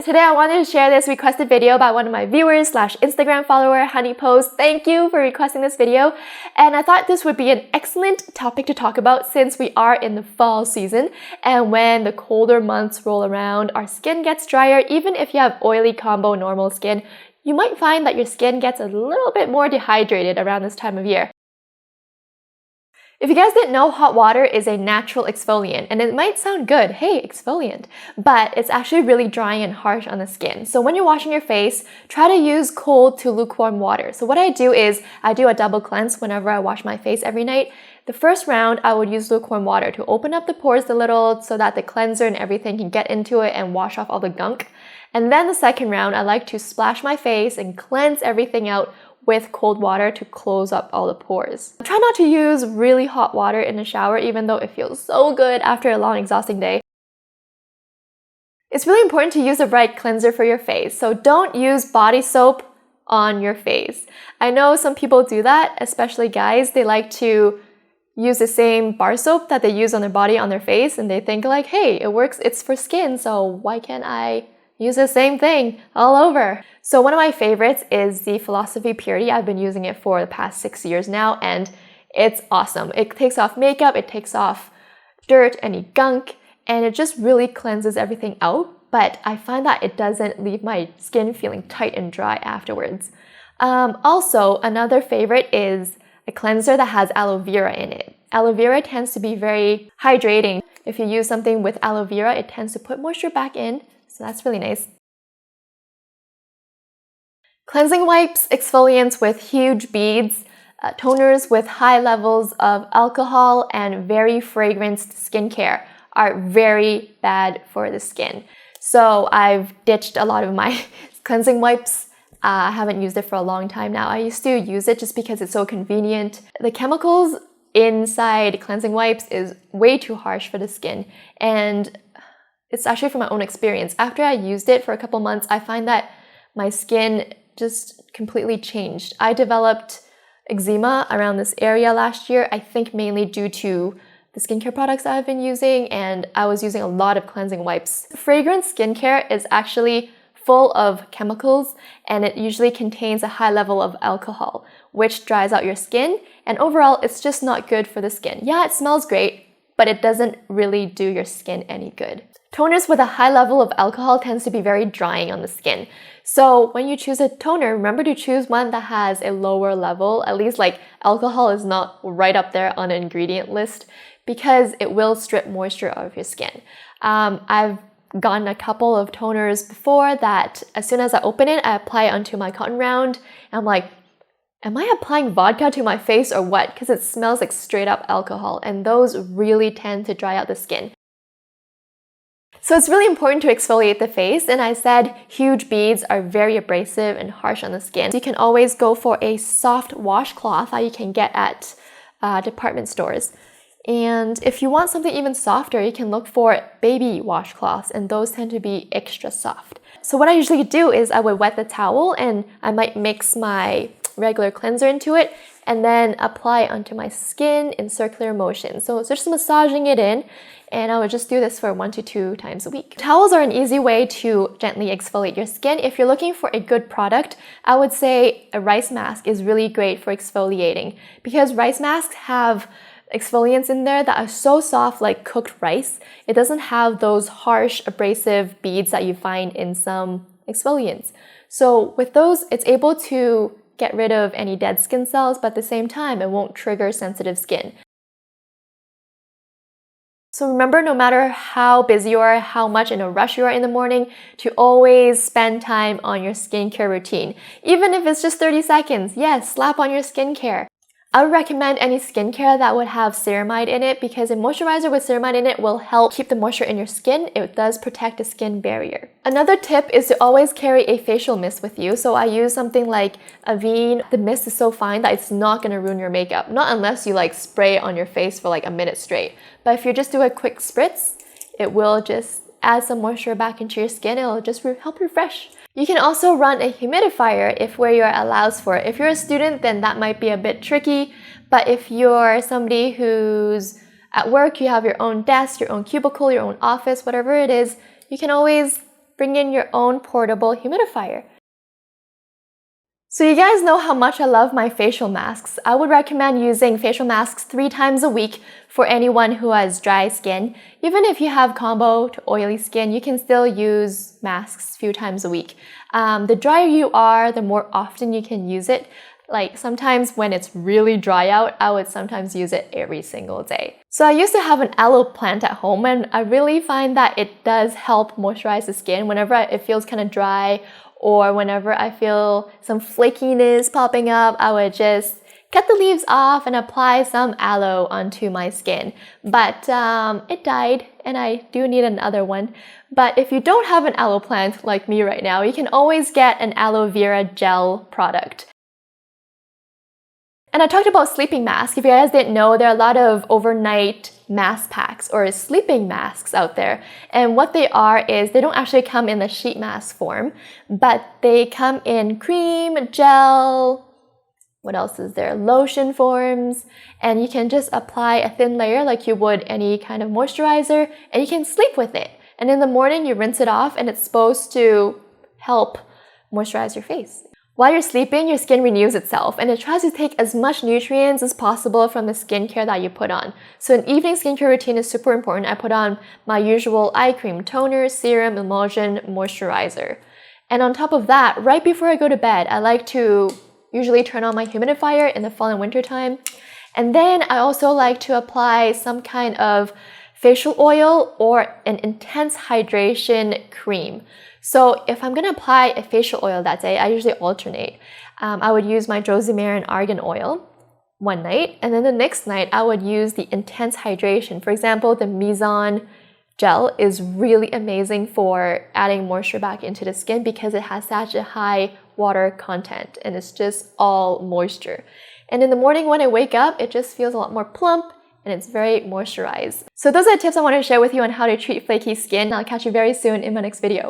Today I wanted to share this requested video by one of my viewers / Instagram follower, Honey Post. Thank you for requesting this video. And I thought this would be an excellent topic to talk about since we are in the fall season. And when the colder months roll around, our skin gets drier. Even if you have oily combo normal skin, you might find that your skin gets a little bit more dehydrated around this time of year. If you guys didn't know, hot water is a natural exfoliant, and it might sound good, hey, exfoliant, but it's actually really drying and harsh on the skin. So when you're washing your face, try to use cold to lukewarm water. So what I do is I do a double cleanse whenever I wash my face every night. The first round, I would use lukewarm water to open up the pores a little so that the cleanser and everything can get into it and wash off all the gunk. And then the second round, I like to splash my face and cleanse everything out with cold water to close up all the pores. Try not to use really hot water in the shower even though it feels so good after a long exhausting day. It's really important to use the right cleanser for your face, so don't use body soap on your face. I know some people do that, especially guys. They like to use the same bar soap that they use on their body on their face, and they think like, hey, it works, it's for skin, so why can't I use the same thing all over? So one of my favorites is the Philosophy Purity. I've been using it for the past 6 years now, and it's awesome. It takes off makeup, it takes off dirt, any gunk, and it just really cleanses everything out. But I find that it doesn't leave my skin feeling tight and dry afterwards. Also, another favorite is a cleanser that has aloe vera in it. Aloe vera tends to be very hydrating. If you use something with aloe vera, it tends to put moisture back in. So that's really nice. Cleansing wipes, exfoliants with huge beads, toners with high levels of alcohol, and very fragranced skincare are very bad for the skin. So I've ditched a lot of my cleansing wipes. I haven't used it for a long time now. I used to use it just because it's so convenient. The chemicals inside cleansing wipes is way too harsh for the skin, and it's actually from my own experience. After I used it for a couple months, I find that my skin just completely changed. I developed eczema around this area last year, I think mainly due to the skincare products I've been using, and I was using a lot of cleansing wipes. Fragrance skincare is actually full of chemicals, and it usually contains a high level of alcohol, which dries out your skin, and overall, it's just not good for the skin. Yeah, it smells great, but it doesn't really do your skin any good. Toners with a high level of alcohol tends to be very drying on the skin. So when you choose a toner, remember to choose one that has a lower level, at least like alcohol is not right up there on an ingredient list, because it will strip moisture out of your skin. I've gotten a couple of toners before that as soon as I open it, I apply it onto my cotton round, and I'm like, am I applying vodka to my face or what? Because it smells like straight up alcohol, and those really tend to dry out the skin. So it's really important to exfoliate the face, and I said huge beads are very abrasive and harsh on the skin. So you can always go for a soft washcloth that you can get at department stores. And if you want something even softer, you can look for baby washcloths, and those tend to be extra soft. So what I usually do is I would wet the towel, and I might mix my regular cleanser into it and then apply it onto my skin in circular motion. So just massaging it in, and I would just do this for 1 to 2 times a week. Towels are an easy way to gently exfoliate your skin. If you're looking for a good product, I would say a rice mask is really great for exfoliating, because rice masks have exfoliants in there that are so soft like cooked rice. It doesn't have those harsh abrasive beads that you find in some exfoliants. So with those, it's able to get rid of any dead skin cells, but at the same time, it won't trigger sensitive skin. So remember, no matter how busy you are, how much in a rush you are in the morning, to always spend time on your skincare routine. Even if it's just 30 seconds, yes, slap on your skincare. I would recommend any skincare that would have ceramide in it, because a moisturizer with ceramide in it will help keep the moisture in your skin. It does protect the skin barrier. Another tip is to always carry a facial mist with you. So I use something like Avene. The mist is so fine that it's not going to ruin your makeup. Not unless you like spray it on your face for like a minute straight. But if you just do a quick spritz, it will just add some moisture back into your skin. It'll just help refresh. You can also run a humidifier if where you are allows for it. If you're a student, then that might be a bit tricky. But if you're somebody who's at work, you have your own desk, your own cubicle, your own office, whatever it is, you can always bring in your own portable humidifier. So you guys know how much I love my facial masks. I would recommend using facial masks 3 times a week for anyone who has dry skin. Even if you have combo to oily skin, you can still use masks a few times a week. The drier you are, the more often you can use it. Like sometimes when it's really dry out, I would sometimes use it every single day. So I used to have an aloe plant at home, and I really find that it does help moisturize the skin whenever it feels kind of dry, or whenever I feel some flakiness popping up. I would just cut the leaves off and apply some aloe onto my skin. But it died and I do need another one. But if you don't have an aloe plant like me right now, you can always get an aloe vera gel product. And I talked about sleeping masks. If you guys didn't know, there are a lot of overnight mask packs or sleeping masks out there. And what they are is they don't actually come in the sheet mask form, but they come in cream, gel, what else is there? Lotion forms. And you can just apply a thin layer like you would any kind of moisturizer, and you can sleep with it. And in the morning, you rinse it off, and it's supposed to help moisturize your face. While you're sleeping, your skin renews itself, and it tries to take as much nutrients as possible from the skincare that you put on. So an evening skincare routine is super important. I put on my usual eye cream, toner, serum, emulsion, moisturizer. And on top of that, right before I go to bed, I like to usually turn on my humidifier in the fall and winter time. And then I also like to apply some kind of facial oil or an intense hydration cream. So if I'm gonna apply a facial oil that day, I usually alternate. I would use my rosemary and argan oil one night, and then the next night I would use the intense hydration. For example, the Mizon gel is really amazing for adding moisture back into the skin because it has such a high water content and it's just all moisture. And in the morning when I wake up, it just feels a lot more plump and it's very moisturized. So those are the tips I wanted to share with you on how to treat flaky skin. I'll catch you very soon in my next video.